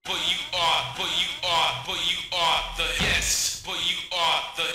But you are the yes. But you are the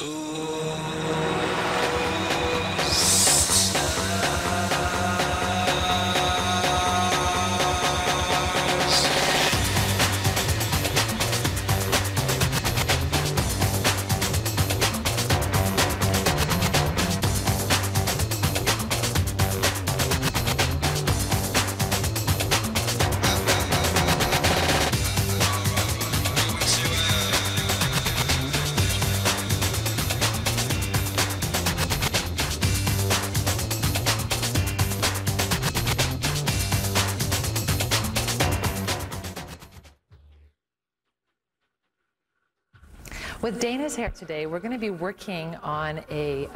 With Dana's hair today, we're going to be working on a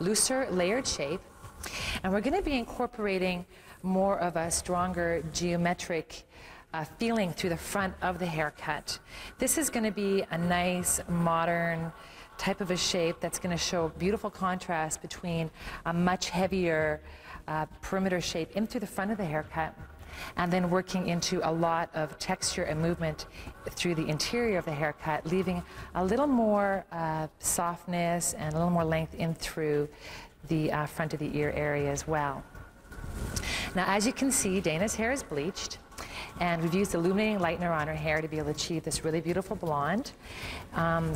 looser layered shape, and we're going to be incorporating more of a stronger geometric feeling through the front of the haircut. This is going to be a nice, modern type of a shape that's going to show beautiful contrast between a much heavier perimeter shape in through the front of the haircut, and then working into a lot of texture and movement through the interior of the haircut, leaving a little more softness and a little more length in through the front of the ear area as well. Now, as you can see, Dana's hair is bleached, and we've used illuminating lightener on her hair to be able to achieve this really beautiful blonde.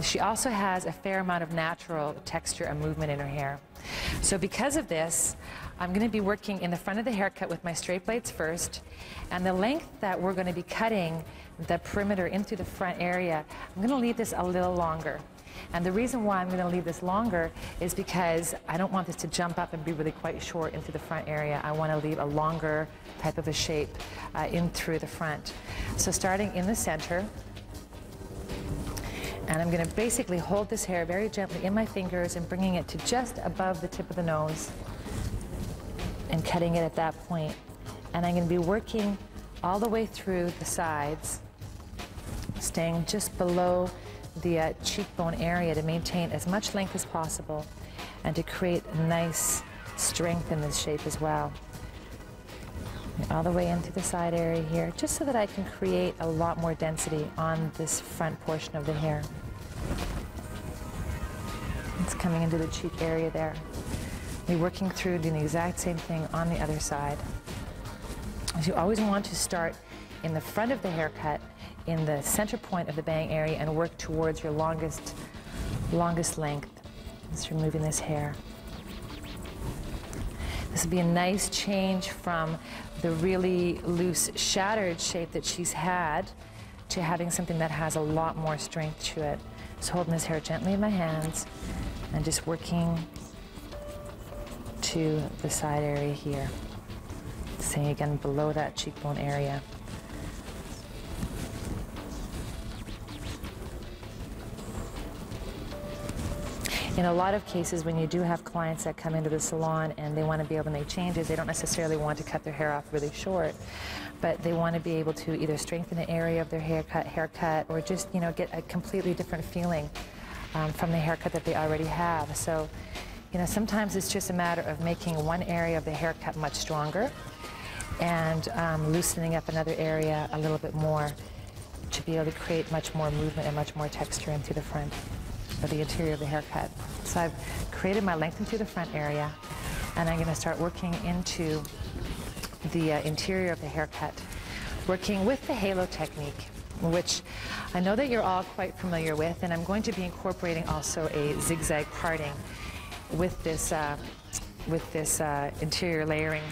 She also has a fair amount of natural texture and movement in her hair. So because of this, I'm going to be working in the front of the haircut with my straight blades first, and the length that we're going to be cutting the perimeter into the front area, I'm going to leave this a little longer. And the reason why I'm going to leave this longer is because I don't want this to jump up and be really quite short into the front area. I want to leave a longer type of a shape in through the front. So starting in the center, and I'm going to basically hold this hair very gently in my fingers and bringing it to just above the tip of the nose and cutting it at that point. And I'm going to be working all the way through the sides, staying just below the cheekbone area to maintain as much length as possible and to create a nice strength in this shape as well. All the way into the side area here, just so that I can create a lot more density on this front portion of the hair. It's coming into the cheek area there. We're working through doing the exact same thing on the other side. So you always want to start in the front of the haircut, in the center point of the bang area, and work towards your longest length. Just removing this hair. This would be a nice change from the really loose, shattered shape that she's had to having something that has a lot more strength to it. Just holding this hair gently in my hands and just working to the side area here. Staying again below that cheekbone area. In a lot of cases, when you do have clients that come into the salon and they want to be able to make changes, they don't necessarily want to cut their hair off really short, but they want to be able to either strengthen the area of their haircut, or just, you know, get a completely different feeling from the haircut that they already have. So, you know, sometimes it's just a matter of making one area of the haircut much stronger and loosening up another area a little bit more to be able to create much more movement and much more texture into the front of the interior of the haircut. So I've created my length into the front area, and I'm going to start working into the interior of the haircut, working with the halo technique, which I know that you're all quite familiar with, and I'm going to be incorporating also a zigzag parting with this interior layering.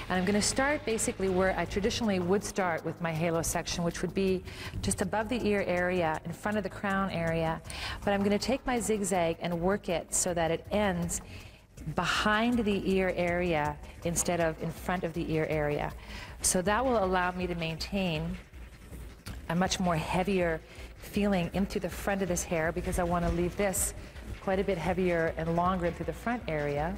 And I'm going to start basically where I traditionally would start with my halo section, which would be just above the ear area, in front of the crown area. But I'm going to take my zigzag and work it so that it ends behind the ear area instead of in front of the ear area. So that will allow me to maintain a much more heavier feeling into the front of this hair, because I want to leave this quite a bit heavier and longer into the front area.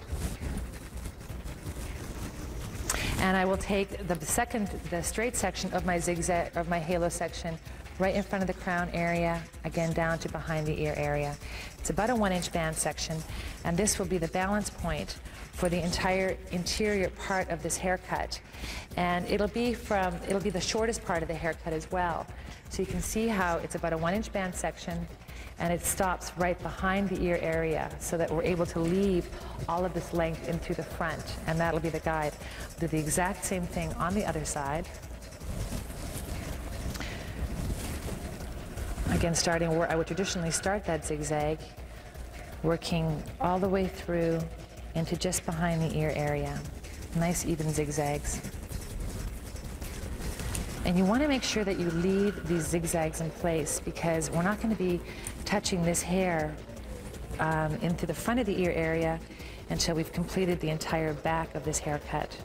And I will take the straight section of my zigzag, of my halo section, right in front of the crown area, again down to behind the ear area. It's about a 1-inch band section, and this will be the balance point for the entire interior part of this haircut. And it'll be the shortest part of the haircut as well. So you can see how it's about a 1-inch band section, and it stops right behind the ear area so that we're able to leave all of this length in through the front, and that'll be the guide. We'll do the exact same thing on the other side. Again, starting where I would traditionally start that zigzag, working all the way through into just behind the ear area. Nice even zigzags. And you want to make sure that you leave these zigzags in place, because we're not going to be touching this hair into the front of the ear area until we've completed the entire back of this haircut.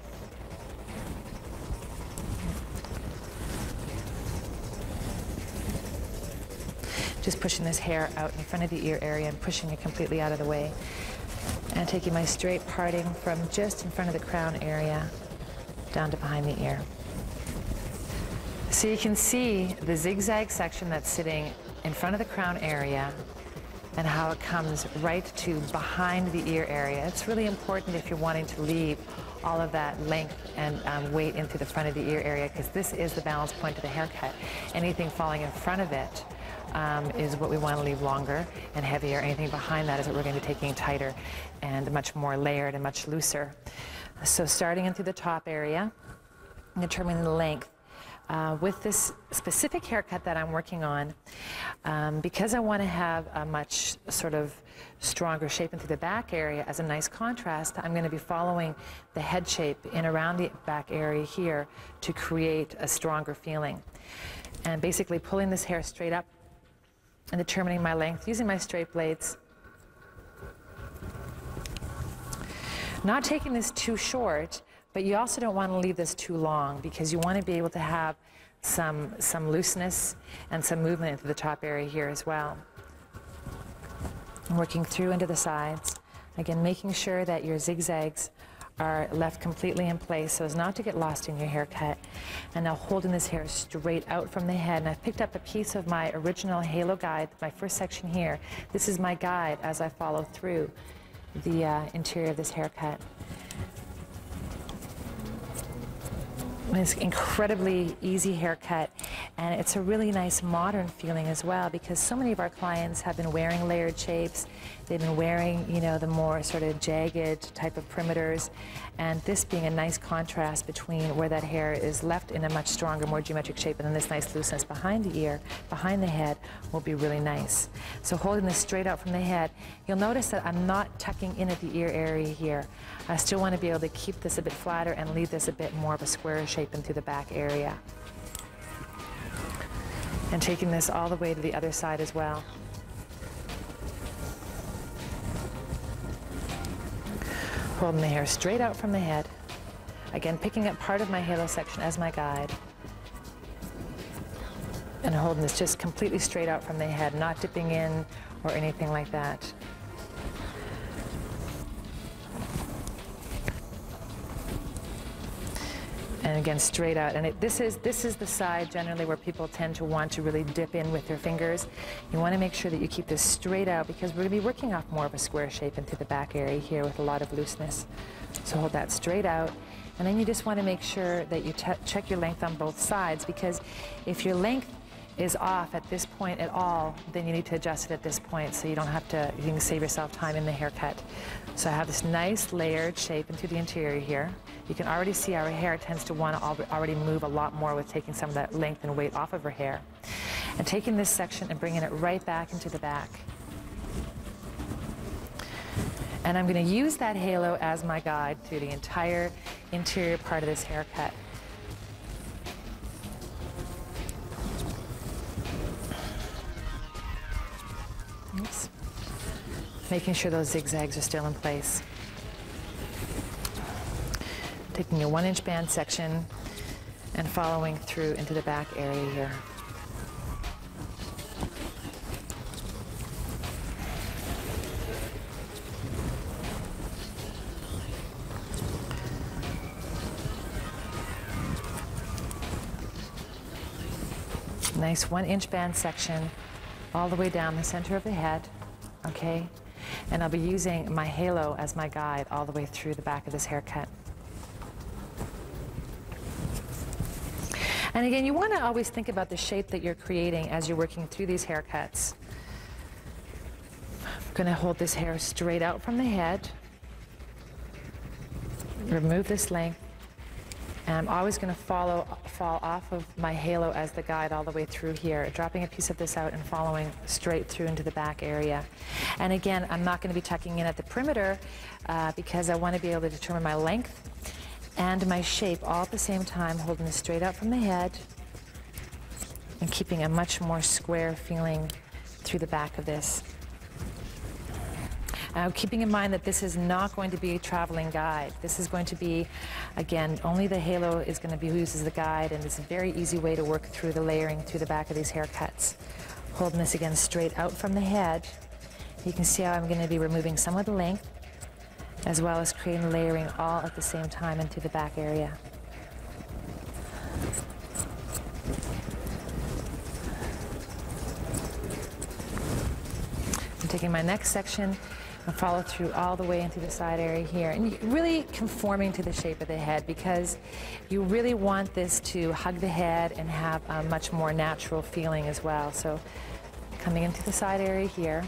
Just pushing this hair out in front of the ear area and pushing it completely out of the way. And taking my straight parting from just in front of the crown area down to behind the ear. So you can see the zigzag section that's sitting in front of the crown area and how it comes right to behind the ear area. It's really important if you're wanting to leave all of that length and weight into the front of the ear area, because this is the balance point of the haircut. Anything falling in front of it is what we want to leave longer and heavier. Anything behind that is what we're going to be taking tighter and much more layered and much looser. So starting in through the top area, determining the length. With this specific haircut that I'm working on, because I want to have a much sort of stronger shape into the back area as a nice contrast, I'm going to be following the head shape in around the back area here to create a stronger feeling. And basically pulling this hair straight up and determining my length using my straight blades. Not taking this too short, but you also don't want to leave this too long, because you want to be able to have some looseness and some movement into the top area here as well. Working through into the sides. Again, making sure that your zigzags are left completely in place so as not to get lost in your haircut. And now holding this hair straight out from the head. And I've picked up a piece of my original halo guide, my first section here. This is my guide as I follow through the interior of this haircut. It's an incredibly easy haircut, and it's a really nice modern feeling as well, because so many of our clients have been wearing layered shapes. They've been wearing, you know, the more sort of jagged type of perimeters, and this being a nice contrast between where that hair is left in a much stronger, more geometric shape, and then this nice looseness behind the ear, behind the head, will be really nice. So holding this straight out from the head, you'll notice that I'm not tucking in at the ear area here. I still want to be able to keep this a bit flatter and leave this a bit more of a square shape into the back area. And taking this all the way to the other side as well. Holding the hair straight out from the head. Again, picking up part of my halo section as my guide. And holding this just completely straight out from the head, not dipping in or anything like that. And again, straight out. And this is the side generally where people tend to want to really dip in with their fingers. You want to make sure that you keep this straight out, because we're going to be working off more of a square shape into the back area here with a lot of looseness. So hold that straight out. And then you just want to make sure that you check your length on both sides, because if your length is off at this point at all, then you need to adjust it at this point so you don't have to, you can save yourself time in the haircut. So I have this nice layered shape into the interior here. You can already see our hair tends to want to already move a lot more with taking some of that length and weight off of her hair. And taking this section and bringing it right back into the back. And I'm going to use that halo as my guide through the entire interior part of this haircut. Oops. Making sure those zigzags are still in place. Taking a 1-inch band section and following through into the back area here. Nice 1-inch band section all the way down the center of the head, okay? And I'll be using my halo as my guide all the way through the back of this haircut. And again, you want to always think about the shape that you're creating as you're working through these haircuts. I'm going to hold this hair straight out from the head, remove this length, and I'm always going to fall off of my halo as the guide all the way through here, dropping a piece of this out and following straight through into the back area. And again, I'm not going to be tucking in at the perimeter because I want to be able to determine my length and my shape all at the same time, holding this straight out from the head and keeping a much more square feeling through the back of this. Keeping in mind that this is not going to be a traveling guide. This is going to be, again, only the halo is going to be used as the guide, and it's a very easy way to work through the layering through the back of these haircuts. Holding this again straight out from the head. You can see how I'm going to be removing some of the length, as well as creating layering all at the same time into the back area. I'm taking my next section and follow through all the way into the side area here, and really conforming to the shape of the head, because you really want this to hug the head and have a much more natural feeling as well. So coming into the side area here,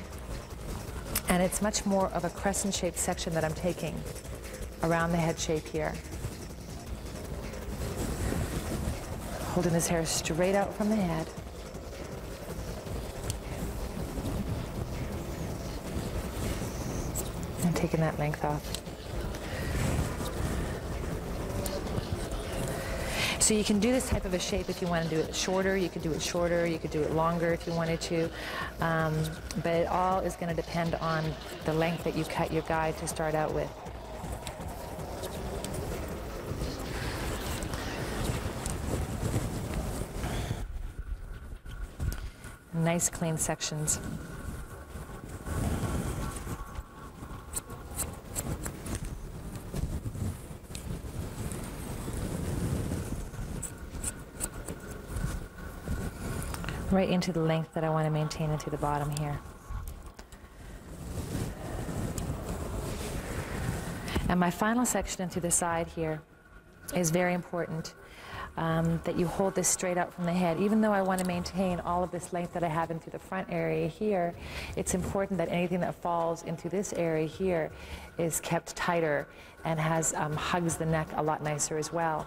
and it's much more of a crescent-shaped section that I'm taking around the head shape here. Holding this hair straight out from the head. And taking that length off. So you can do this type of a shape if you want to do it shorter. You could do it shorter. You could do it longer if you wanted to. But it all is going to depend on the length that you cut your guide to start out with. Nice clean sections. Right into the length that I want to maintain into the bottom here. And my final section into the side here is very important, that you hold this straight out from the head. Even though I want to maintain all of this length that I have into the front area here, it's important that anything that falls into this area here is kept tighter and has hugs the neck a lot nicer as well.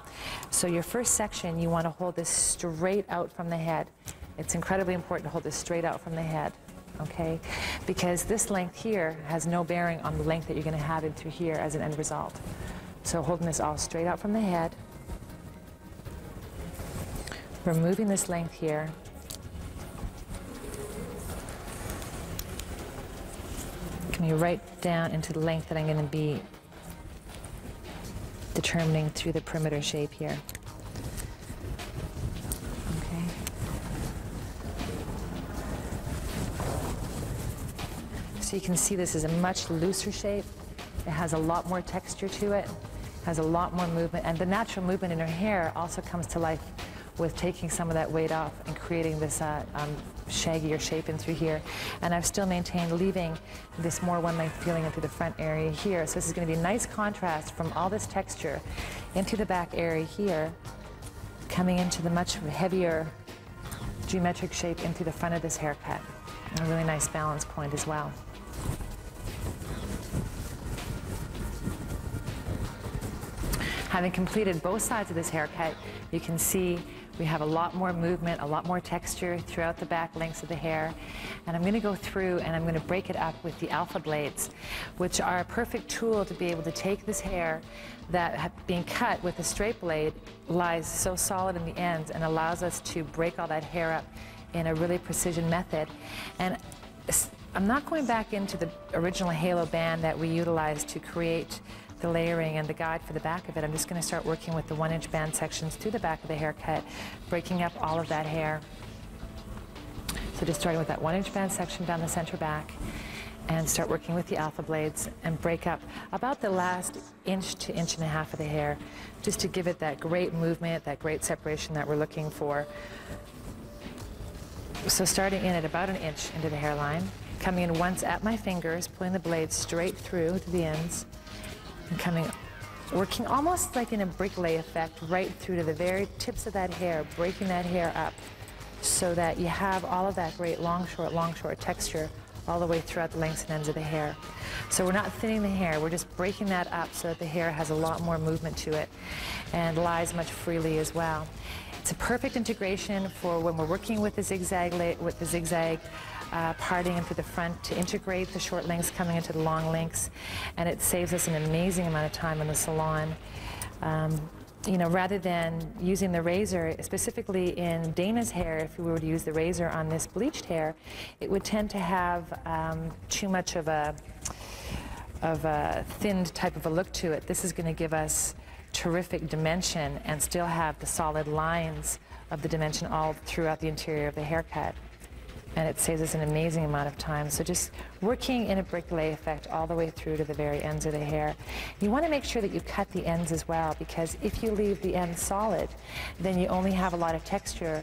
So your first section, you want to hold this straight out from the head. It's incredibly important to hold this straight out from the head, okay? Because this length here has no bearing on the length that you're going to have into here as an end result. So holding this all straight out from the head, removing this length here, coming right down into the length that I'm going to be determining through the perimeter shape here. So you can see this is a much looser shape. It has a lot more texture to it, has a lot more movement, and the natural movement in her hair also comes to life with taking some of that weight off and creating this shaggier shape in through here. And I've still maintained leaving this more one-length feeling into the front area here. So this is going to be a nice contrast from all this texture into the back area here, coming into the much heavier geometric shape into the front of this haircut. And a really nice balance point as well. Having completed both sides of this haircut, you can see we have a lot more movement, a lot more texture throughout the back lengths of the hair. And I'm going to go through and I'm going to break it up with the alpha blades, which are a perfect tool to be able to take this hair that being cut with a straight blade lies so solid in the ends and allows us to break all that hair up in a really precision method. And I'm not going back into the original halo band that we utilized to create the layering and the guide for the back of it. I'm just going to start working with the 1-inch band sections through the back of the haircut, breaking up all of that hair. So just starting with that 1-inch band section down the center back, and start working with the alpha blades and break up about the last inch to inch and a half of the hair, just to give it that great movement, that great separation that we're looking for. So starting in at about 1 inch into the hairline, coming in once at my fingers, pulling the blade straight through to the ends, and coming working almost like in a bricklay effect right through to the very tips of that hair, breaking that hair up so that you have all of that great long, short texture all the way throughout the lengths and ends of the hair. So we're not thinning the hair, we're just breaking that up so that the hair has a lot more movement to it and lies much freely as well. It's a perfect integration for when we're working with the zigzag, parting into the front to integrate the short lengths coming into the long lengths, and it saves us an amazing amount of time in the salon. You know, rather than using the razor, specifically in Dana's hair, if we were to use the razor on this bleached hair, it would tend to have too much of a thinned type of a look to it. This is going to give us terrific dimension and still have the solid lines of the dimension all throughout the interior of the haircut. And it saves us an amazing amount of time. So just working in a bricklay effect all the way through to the very ends of the hair. You want to make sure that you cut the ends as well, because if you leave the ends solid, then you only have a lot of texture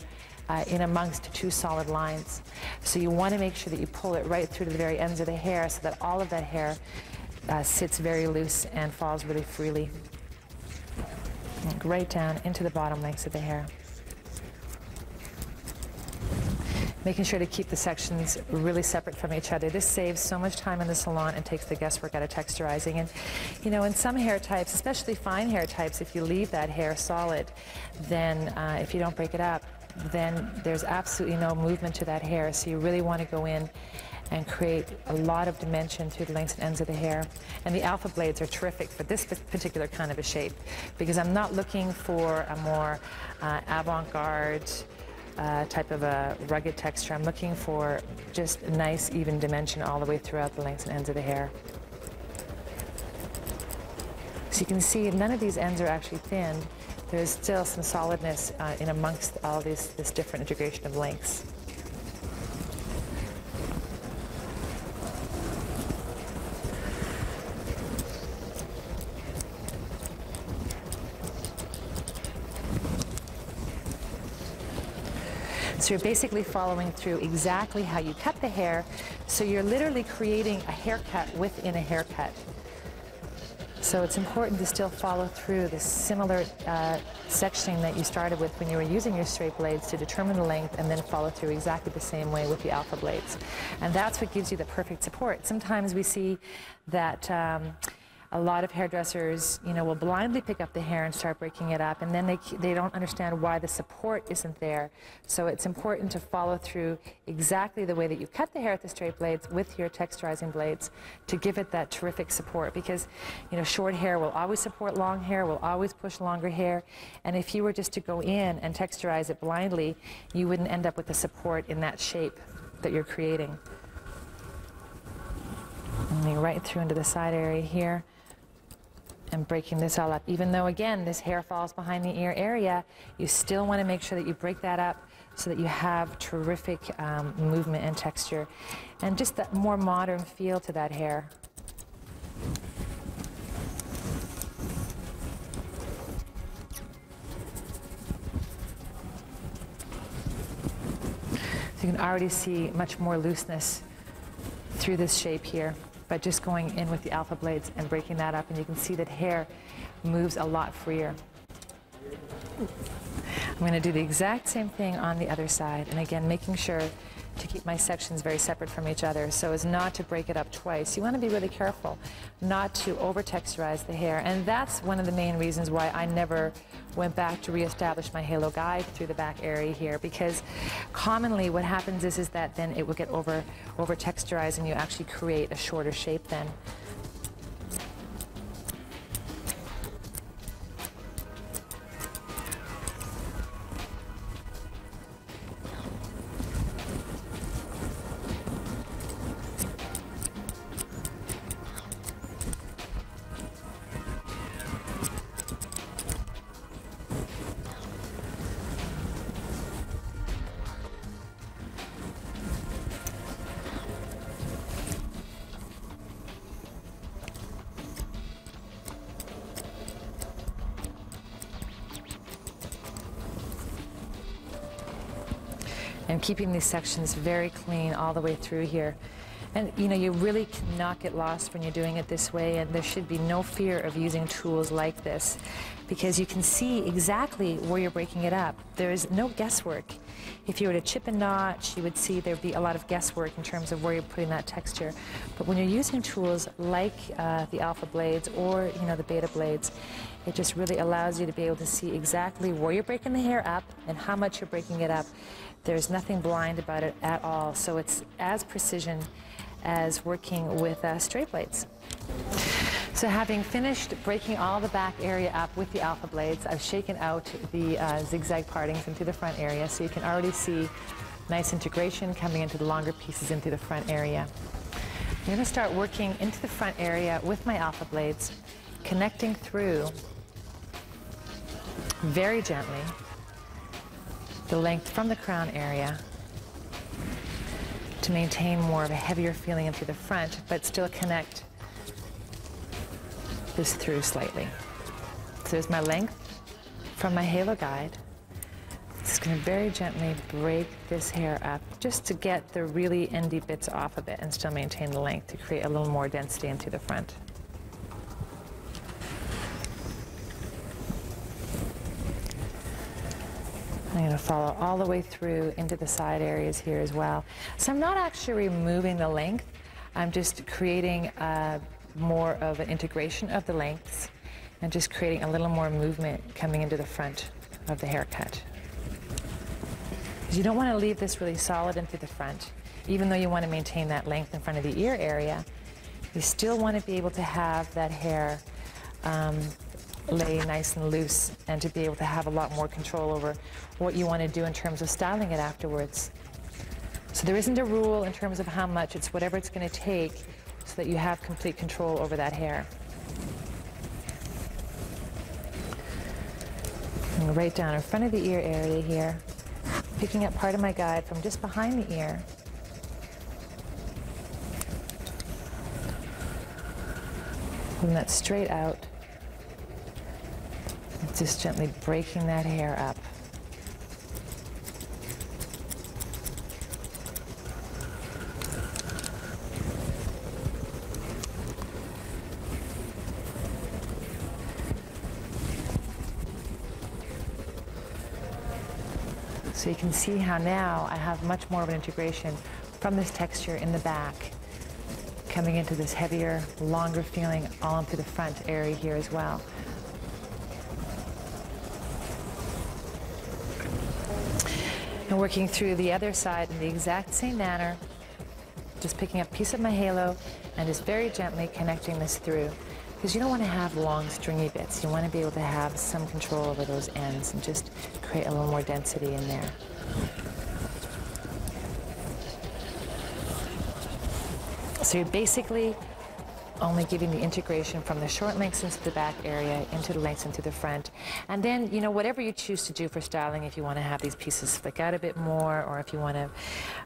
in amongst two solid lines. So you want to make sure that you pull it right through to the very ends of the hair so that all of that hair sits very loose and falls really freely. Right down into the bottom lengths of the hair. Making sure to keep the sections really separate from each other. This saves so much time in the salon and takes the guesswork out of texturizing. And you know, in some hair types, especially fine hair types, if you leave that hair solid, then if you don't break it up, then there's absolutely no movement to that hair. So you really want to go in and create a lot of dimension through the lengths and ends of the hair. And the alpha blades are terrific for this particular kind of a shape, because I'm not looking for a more avant-garde type of a rugged texture. I'm looking for just a nice even dimension all the way throughout the lengths and ends of the hair. So you can see none of these ends are actually thinned. There's still some solidness in amongst all of this different integration of lengths. So you're basically following through exactly how you cut the hair, so you're literally creating a haircut within a haircut. So it's important to still follow through the similar sectioning that you started with when you were using your straight blades to determine the length, and then follow through exactly the same way with the alpha blades. And that's what gives you the perfect support. Sometimes we see that a lot of hairdressers, you know, will blindly pick up the hair and start breaking it up, and then they don't understand why the support isn't there. So it's important to follow through exactly the way that you cut the hair with the straight blades with your texturizing blades to give it that terrific support, because, you know, short hair will always support long hair, will always push longer hair, and if you were just to go in and texturize it blindly, you wouldn't end up with the support in that shape that you're creating. And right through into the side area here. And breaking this all up. Even though, again, this hair falls behind the ear area, you still want to make sure that you break that up so that you have terrific movement and texture and just that more modern feel to that hair. So you can already see much more looseness through this shape here by just going in with the alpha blades and breaking that up, and you can see that hair moves a lot freer. I'm going to do the exact same thing on the other side, and again making sure to keep my sections very separate from each other so as not to break it up twice. You want to be really careful not to over texturize the hair, and that's one of the main reasons why I never went back to reestablish my halo guide through the back area here, because commonly what happens is that then it will get over texturized and you actually create a shorter shape then. And keeping these sections very clean all the way through here. And you know, you really cannot get lost when you're doing it this way, and there should be no fear of using tools like this, because you can see exactly where you're breaking it up. There is no guesswork. If you were to chip and notch, you would see there'd be a lot of guesswork in terms of where you're putting that texture. But when you're using tools like the alpha blades or the beta blades, it just really allows you to be able to see exactly where you're breaking the hair up and how much you're breaking it up. There's nothing blind about it at all, so it's as precision as working with straight blades. So having finished breaking all the back area up with the alpha blades, I've shaken out the zigzag partings into the front area, so you can already see nice integration coming into the longer pieces into the front area. I'm going to start working into the front area with my alpha blades, connecting through very gently the length from the crown area to maintain more of a heavier feeling into the front, but still connect this through slightly. So there's my length from my halo guide. Just going to very gently break this hair up just to get the really endy bits off of it and still maintain the length to create a little more density into the front. I'm going to follow all the way through into the side areas here as well. So I'm not actually removing the length, I'm just creating more of an integration of the lengths and just creating a little more movement coming into the front of the haircut. Because you don't want to leave this really solid into the front. Even though you want to maintain that length in front of the ear area, you still want to be able to have that hair lay nice and loose and to be able to have a lot more control over what you want to do in terms of styling it afterwards. So there isn't a rule in terms of how much, it's whatever it's going to take so that you have complete control over that hair. And right down in front of the ear area here, picking up part of my guide from just behind the ear. Pulling that straight out. And just gently breaking that hair up. So you can see how now I have much more of an integration from this texture in the back, coming into this heavier, longer feeling all into the front area here as well. And working through the other side in the exact same manner, just picking up a piece of my halo and just very gently connecting this through. Because you don't want to have long stringy bits. You want to be able to have some control over those ends and just create a little more density in there. So you're basically only giving the integration from the short lengths into the back area, into the lengths into the front. And then, whatever you choose to do for styling, if you want to have these pieces flick out a bit more, or if you want to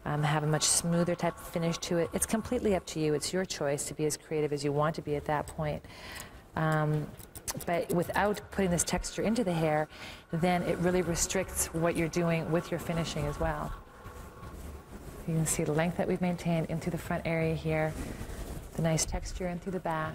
have a much smoother type of finish to it, it's completely up to you. It's your choice to be as creative as you want to be at that point. But without putting this texture into the hair, then it really restricts what you're doing with your finishing as well. You can see the length that we've maintained into the front area here, the nice texture in through the back.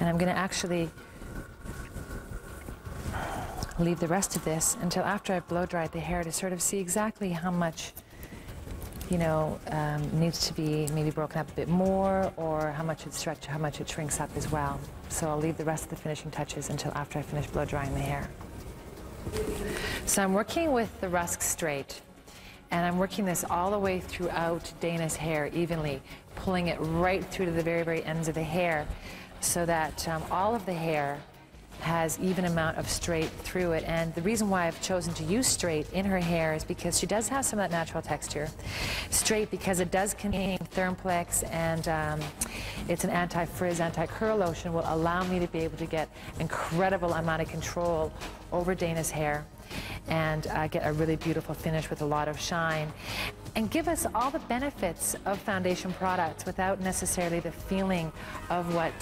And I'm going to actually leave the rest of this until after I've blow dried the hair to sort of see exactly how much needs to be maybe broken up a bit more, or how much it stretches, how much it shrinks up as well. So I'll leave the rest of the finishing touches until after I finish blow drying the hair. So I'm working with the Rusk Straight, and I'm working this all the way throughout Dana's hair evenly, pulling it right through to the very, very ends of the hair so that all of the hair has even amount of straight through it. And the reason why I've chosen to use straight in her hair is because she does have some of that natural texture. Straight because it does contain Thermplex, and it's an anti-frizz, anti-curl lotion, will allow me to be able to get incredible amount of control over Dana's hair and get a really beautiful finish with a lot of shine. and give us all the benefits of foundation products without necessarily the feeling of what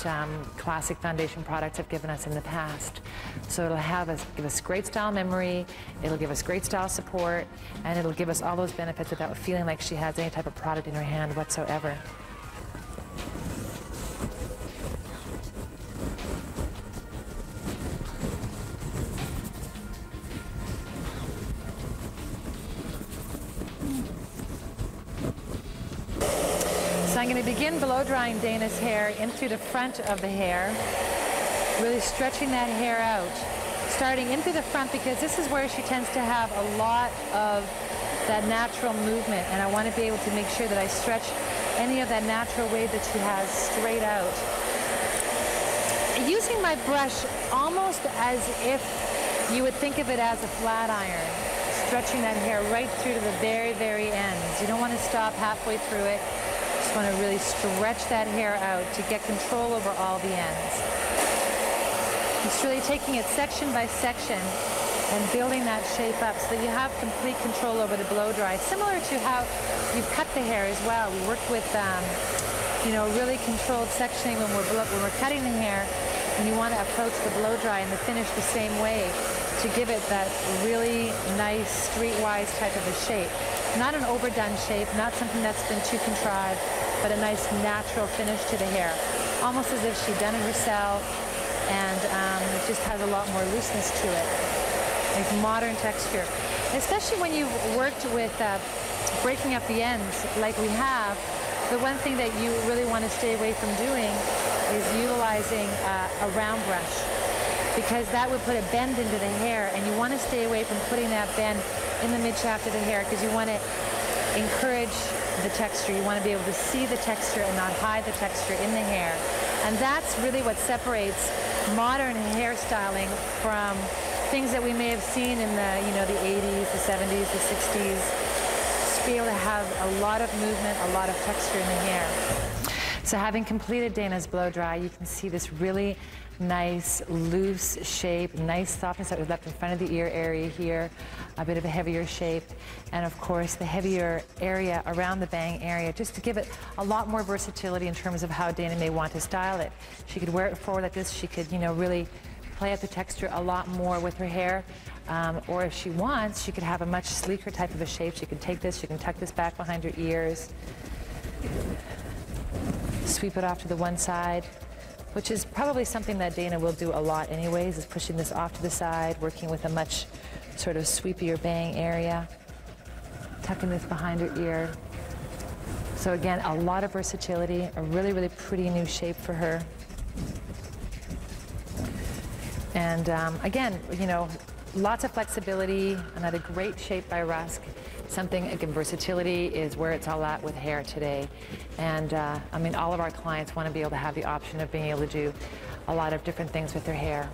classic foundation products have given us in the past. So it'll give us great style memory, it'll give us great style support, and it'll give us all those benefits without feeling like she has any type of product in her hand whatsoever. So I'm going to begin blow drying Dana's hair in through the front of the hair, really stretching that hair out, starting in through the front because this is where she tends to have a lot of that natural movement, and I want to be able to make sure that I stretch any of that natural wave that she has straight out. Using my brush almost as if you would think of it as a flat iron, stretching that hair right through to the very, very ends. You don't want to stop halfway through it. Just want to really stretch that hair out to get control over all the ends. Just really taking it section by section and building that shape up so that you have complete control over the blow dry. Similar to how you cut the hair as well. We work with, you know, really controlled sectioning when we're cutting the hair, and you want to approach the blow dry and the finish the same way to give it that really nice streetwise type of a shape. Not an overdone shape, not something that's been too contrived, but a nice natural finish to the hair. Almost as if she'd done it herself, and it just has a lot more looseness to it. Like modern texture. Especially when you've worked with breaking up the ends like we have, the one thing that you really want to stay away from doing is utilizing a round brush, because that would put a bend into the hair, and you want to stay away from putting that bend in the mid-shaft of the hair because you want to encourage the texture. You want to be able to see the texture and not hide the texture in the hair. And that's really what separates modern hairstyling from things that we may have seen in the, you know, the 80s, the 70s, the 60s. Just be able to have a lot of movement, a lot of texture in the hair. So having completed Dana's blow dry, you can see this really nice loose shape, nice softness that was left in front of the ear area here, a bit of a heavier shape, and of course the heavier area around the bang area, just to give it a lot more versatility in terms of how Dana may want to style it. She could wear it forward like this, she could, you know, really play out the texture a lot more with her hair, or if she wants, she could have a much sleeker type of a shape. She could take this, she can tuck this back behind her ears, sweep it off to the one side, which is probably something that Dana will do a lot anyways, is pushing this off to the side, working with a much sort of sweepier bang area, tucking this behind her ear. So again, a lot of versatility, a really, really pretty new shape for her. And again, you know, lots of flexibility, another great shape by Rusk. Something, again, versatility is where it's all at with hair today. And I mean, all of our clients want to be able to have the option of being able to do a lot of different things with their hair.